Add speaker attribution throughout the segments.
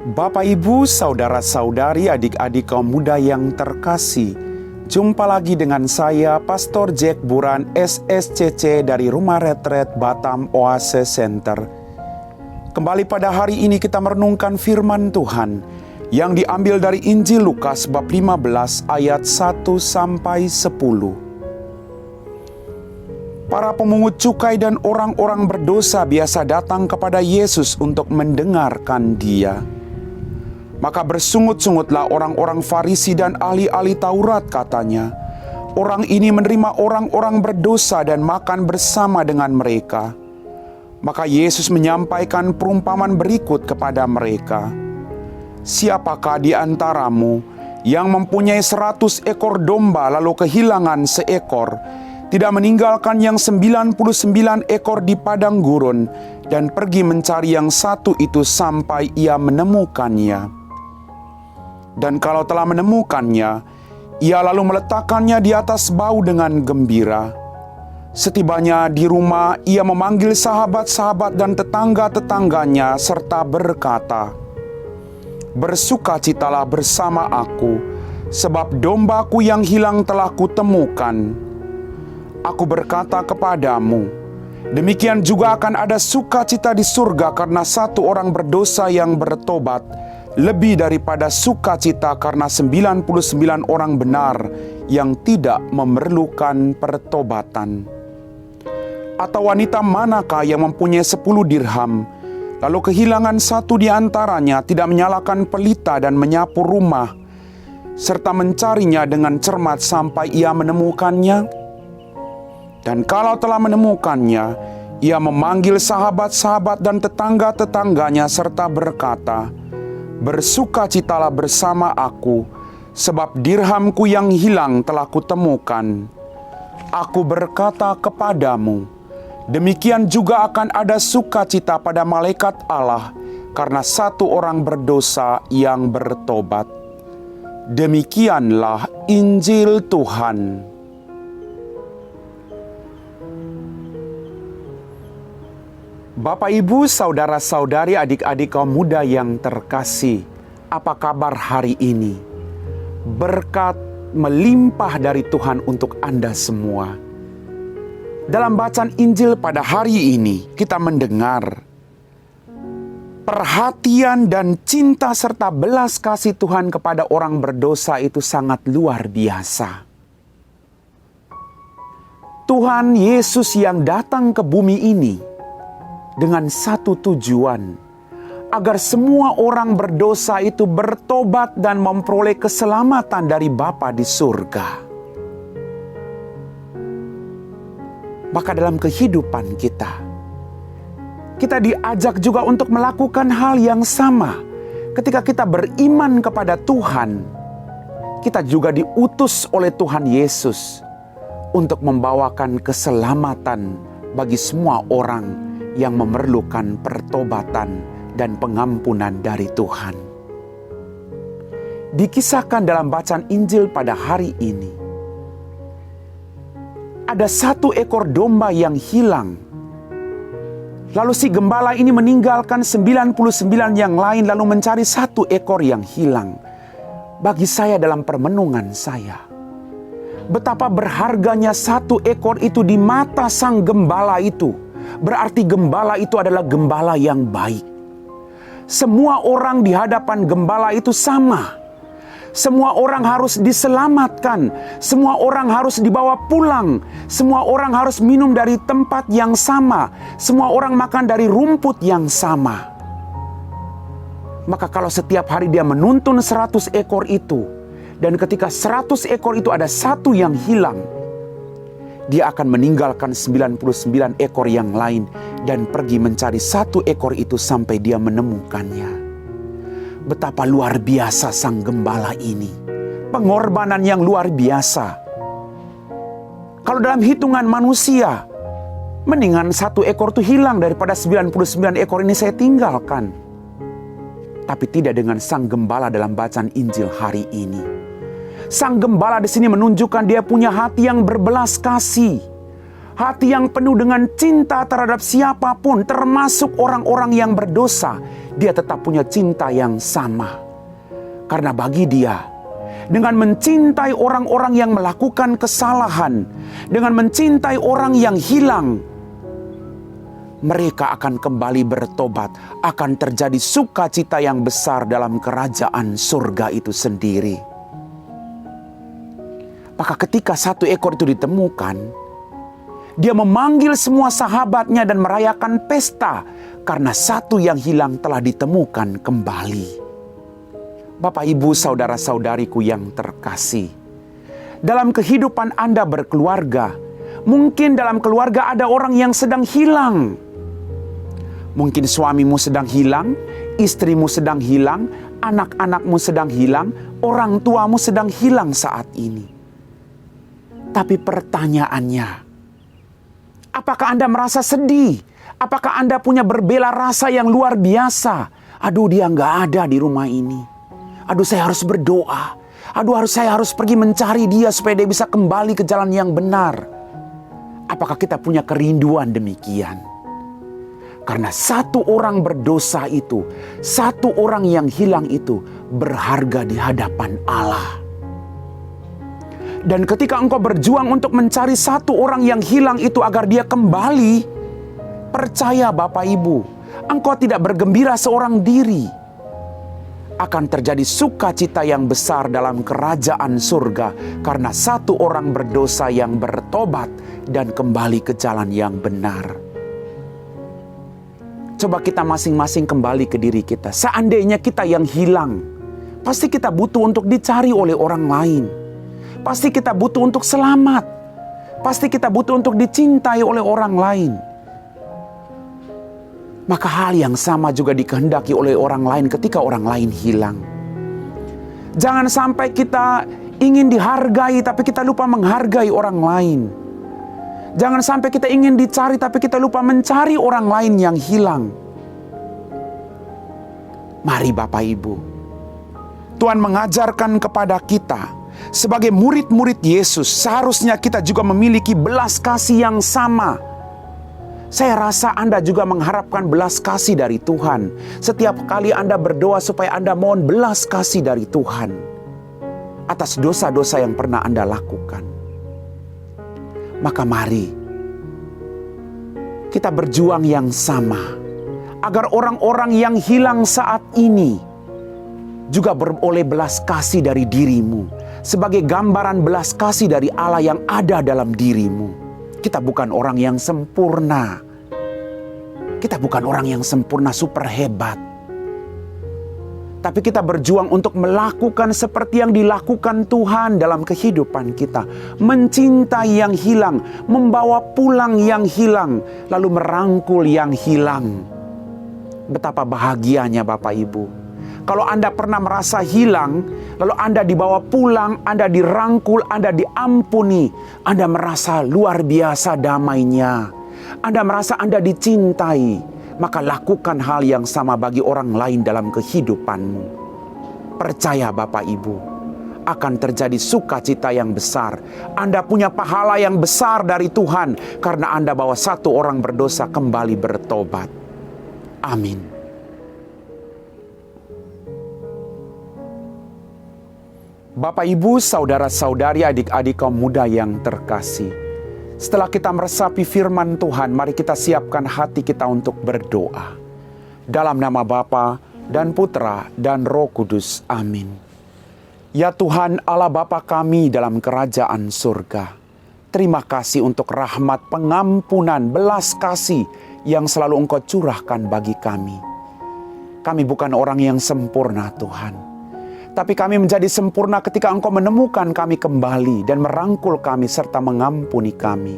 Speaker 1: Bapak, Ibu, saudara-saudari, adik-adik kaum muda yang terkasih, jumpa lagi dengan saya, Pastor Jack Buran, SSCC dari Rumah Retret Batam Oase Center. Kembali pada hari ini kita merenungkan firman Tuhan yang diambil dari Injil Lukas bab 15 ayat 1-10. Para pemungut cukai dan orang-orang berdosa biasa datang kepada Yesus untuk mendengarkan Dia. Maka bersungut-sungutlah orang-orang Farisi dan ahli-ahli Taurat, katanya, "Orang ini menerima orang-orang berdosa dan makan bersama dengan mereka." Maka Yesus menyampaikan perumpamaan berikut kepada mereka. "Siapakah di antaramu yang mempunyai 100 ekor domba lalu kehilangan seekor, tidak meninggalkan yang 99 ekor di padang gurun dan pergi mencari yang satu itu sampai ia menemukannya? Dan kalau telah menemukannya, ia lalu meletakkannya di atas bau dengan gembira. Setibanya di rumah, ia memanggil sahabat-sahabat dan tetangga-tetangganya serta berkata, 'Bersukacitalah bersama aku, sebab dombaku yang hilang telah kutemukan.' Aku berkata kepadamu, demikian juga akan ada sukacita di surga karena satu orang berdosa yang bertobat, lebih daripada sukacita karena 99 orang benar yang tidak memerlukan pertobatan. Atau wanita manakah yang mempunyai 10 dirham, lalu kehilangan satu di antaranya, tidak menyalakan pelita dan menyapu rumah, serta mencarinya dengan cermat sampai ia menemukannya? Dan kalau telah menemukannya, ia memanggil sahabat-sahabat dan tetangga-tetangganya serta berkata, 'Bersukacitalah bersama aku, sebab dirhamku yang hilang telah kutemukan.' Aku berkata kepadamu, demikian juga akan ada sukacita pada malaikat Allah karena satu orang berdosa yang bertobat." Demikianlah Injil Tuhan. Bapak, Ibu, saudara-saudari, adik-adik kaum muda yang terkasih, apa kabar hari ini? Berkat melimpah dari Tuhan untuk Anda semua. Dalam bacaan Injil pada hari ini, kita mendengar perhatian dan cinta serta belas kasih Tuhan kepada orang berdosa itu sangat luar biasa. Tuhan Yesus yang datang ke bumi ini dengan satu tujuan, agar semua orang berdosa itu bertobat dan memperoleh keselamatan dari Bapa di surga. Maka dalam kehidupan kita diajak juga untuk melakukan hal yang sama. Ketika kita beriman kepada Tuhan, kita juga diutus oleh Tuhan Yesus untuk membawakan keselamatan bagi semua orang yang memerlukan pertobatan dan pengampunan dari Tuhan. Dikisahkan dalam bacaan Injil pada hari ini, ada 1 ekor domba yang hilang. Lalu si gembala ini meninggalkan 99 yang lain lalu mencari 1 ekor yang hilang. Bagi saya dalam permenungan saya, betapa berharganya 1 ekor itu di mata sang gembala itu. Berarti gembala itu adalah gembala yang baik. Semua orang di hadapan gembala itu sama. Semua orang harus diselamatkan. Semua orang harus dibawa pulang. Semua orang harus minum dari tempat yang sama. Semua orang makan dari rumput yang sama. Maka kalau setiap hari dia menuntun 100 ekor itu, dan ketika 100 ekor itu ada 1 yang hilang, dia akan meninggalkan 99 ekor yang lain dan pergi mencari 1 ekor itu sampai dia menemukannya. Betapa luar biasa sang gembala ini. Pengorbanan yang luar biasa. Kalau dalam hitungan manusia, mendingan 1 ekor itu hilang daripada 99 ekor ini saya tinggalkan. Tapi tidak dengan sang gembala dalam bacaan Injil hari ini. Sang gembala di sini menunjukkan dia punya hati yang berbelas kasih. hati yang penuh dengan cinta terhadap siapapun, termasuk orang-orang yang berdosa, dia tetap punya cinta yang sama. Karena bagi dia, dengan mencintai orang-orang yang melakukan kesalahan, dengan mencintai orang yang hilang, mereka akan kembali bertobat, akan terjadi sukacita yang besar dalam kerajaan surga itu sendiri. Maka ketika satu ekor itu ditemukan, dia memanggil semua sahabatnya dan merayakan pesta karena satu yang hilang telah ditemukan kembali. Bapak, Ibu, saudara-saudariku yang terkasih, dalam kehidupan Anda berkeluarga, mungkin dalam keluarga ada orang yang sedang hilang. Mungkin suamimu sedang hilang, istrimu sedang hilang, anak-anakmu sedang hilang, orang tuamu sedang hilang saat ini. Tapi pertanyaannya, apakah Anda merasa sedih? Apakah Anda punya berbela rasa yang luar biasa? Aduh, dia nggak ada di rumah ini. Aduh, saya harus berdoa. Aduh, saya harus pergi mencari dia supaya dia bisa kembali ke jalan yang benar. Apakah kita punya kerinduan demikian? Karena satu orang berdosa itu, satu orang yang hilang itu berharga di hadapan Allah. Dan ketika engkau berjuang untuk mencari satu orang yang hilang itu agar dia kembali, percaya Bapak Ibu, engkau tidak bergembira seorang diri. Akan terjadi sukacita yang besar dalam kerajaan surga karena satu orang berdosa yang bertobat dan kembali ke jalan yang benar. Coba kita masing-masing kembali ke diri kita. Seandainya kita yang hilang, pasti kita butuh untuk dicari oleh orang lain. Pasti kita butuh untuk selamat. Pasti kita butuh untuk dicintai oleh orang lain. Maka hal yang sama juga dikehendaki oleh orang lain ketika orang lain hilang. Jangan sampai kita ingin dihargai tapi kita lupa menghargai orang lain. Jangan sampai kita ingin dicari tapi kita lupa mencari orang lain yang hilang. Mari Bapak Ibu, Tuhan mengajarkan kepada kita sebagai murid-murid Yesus, seharusnya kita juga memiliki belas kasih yang sama. Saya rasa Anda juga mengharapkan belas kasih dari Tuhan. Setiap kali Anda berdoa supaya Anda mohon belas kasih dari Tuhan atas dosa-dosa yang pernah Anda lakukan. Maka mari kita berjuang yang sama agar orang-orang yang hilang saat ini juga beroleh belas kasih dari dirimu sebagai gambaran belas kasih dari Allah yang ada dalam dirimu. Kita bukan orang yang sempurna. Kita bukan orang yang sempurna super hebat. Tapi kita berjuang untuk melakukan seperti yang dilakukan Tuhan dalam kehidupan kita. Mencintai yang hilang, membawa pulang yang hilang, lalu merangkul yang hilang. Betapa bahagianya Bapak Ibu. Kalau Anda pernah merasa hilang, lalu Anda dibawa pulang, Anda dirangkul, Anda diampuni, Anda merasa luar biasa damainya. Anda merasa Anda dicintai. Maka lakukan hal yang sama bagi orang lain dalam kehidupanmu. Percaya Bapak Ibu, akan terjadi sukacita yang besar. Anda punya pahala yang besar dari Tuhan karena Anda bawa satu orang berdosa kembali bertobat. Amin. Bapak Ibu, saudara-saudari, adik-adik kaum muda yang terkasih, setelah kita meresapi firman Tuhan, mari kita siapkan hati kita untuk berdoa. Dalam nama Bapa dan Putra dan Roh Kudus. Amin. Ya Tuhan Allah Bapa kami dalam kerajaan surga, terima kasih untuk rahmat, pengampunan, belas kasih yang selalu Engkau curahkan bagi kami. Kami bukan orang yang sempurna Tuhan. Tapi kami menjadi sempurna ketika Engkau menemukan kami kembali dan merangkul kami serta mengampuni kami.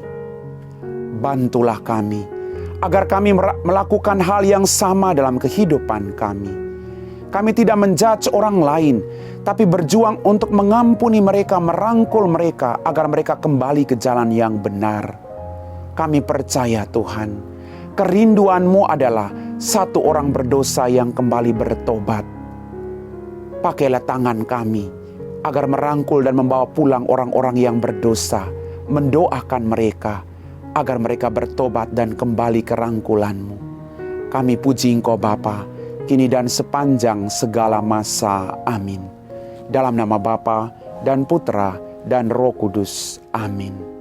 Speaker 1: Bantulah kami, agar kami melakukan hal yang sama dalam kehidupan kami. Kami tidak menjudge orang lain, tapi berjuang untuk mengampuni mereka, merangkul mereka, agar mereka kembali ke jalan yang benar. Kami percaya Tuhan, kerinduan-Mu adalah satu orang berdosa yang kembali bertobat. Pakailah tangan kami agar merangkul dan membawa pulang orang-orang yang berdosa, mendoakan mereka agar mereka bertobat dan kembali ke rangkulan-Mu. Kami puji Engkau Bapa, kini dan sepanjang segala masa. Amin. Dalam nama Bapa dan Putra dan Roh Kudus. Amin.